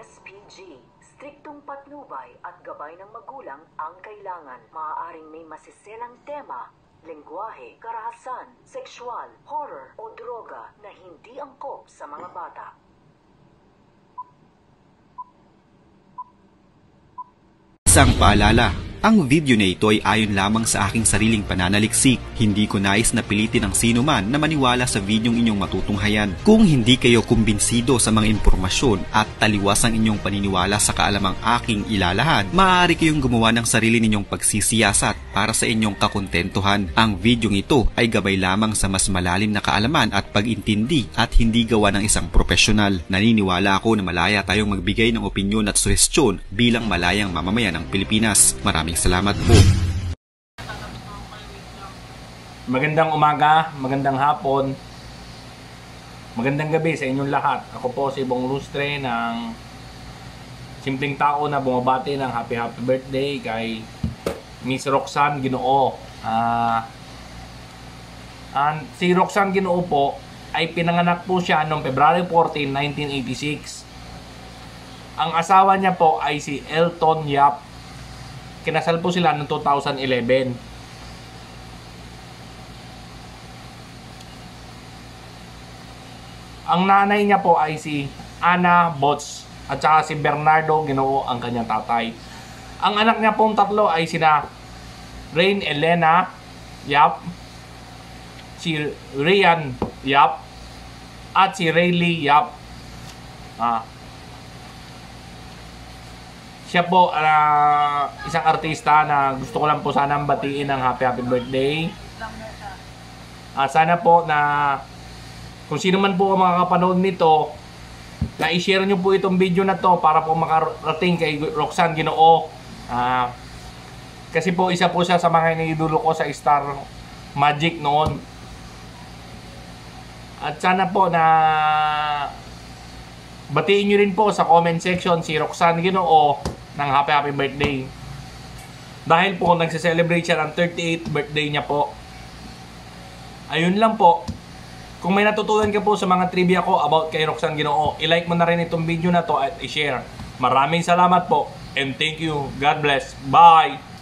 SPG, striktong patnubay at gabay ng magulang ang kailangan. Maaaring may masiselang tema, lengguwahe, karahasan, sexual, horror o droga na hindi angkop sa mga bata. Isang paalala, ang video na ito ay ayon lamang sa aking sariling pananaliksik. Hindi ko nais na pilitin ang sino man na maniwala sa videong inyong matutunghayan. Kung hindi kayo kumbinsido sa mga impormasyon at taliwas ang inyong paniniwala sa kaalamang aking ilalahad, maaari kayong gumawa ng sarili ninyong pagsisiyasat para sa inyong kakontentuhan. Ang videong ito ay gabay lamang sa mas malalim na kaalaman at pag-intindi at hindi gawa ng isang profesional. Naniniwala ako na malaya tayong magbigay ng opinyon at suhestyon bilang malayang mamamayan ng Pilipinas. Maraming salamat po. Magandang umaga, magandang hapon, magandang gabi sa inyong lahat. Ako po si Bong Lustre ng simpleng tao na bumabati ng happy birthday kay Miss Roxanne Ginoo. Si Roxanne Ginoo po ay pinanganak po siya noong February 14, 1986. Ang asawa niya po ay si Elton Yap. Kinasal po sila noong 2011. Ang nanay niya po ay si Ana Bots at saka si Bernardo Ginoo ang kanyang tatay. Ang anak niya pong tatlo ay sina Rain Elena Yap, si Rian Yap, at si Rayleigh Yap. Siya po isang artista na gusto ko lang po sanang batiin ng happy birthday. Sana po na kung sino man po ang makakapanood nito, na i-share nyo po itong video na to para po makarating kay Roxanne Ginoo. Kasi po isa po siya sa mga iniidolo ko sa Star Magic noon. At sana po na batiin nyo rin po sa comment section si Roxanne Ginoo ng happy birthday. Dahil po nagse-celebrate siya ng 38th birthday niya po. Ayun lang po. Kung may natutunan ka po sa mga trivia ko about kay Roxanne Ginoo, i-like mo na rin itong video na to at i-share. Maraming salamat po and thank you. God bless. Bye!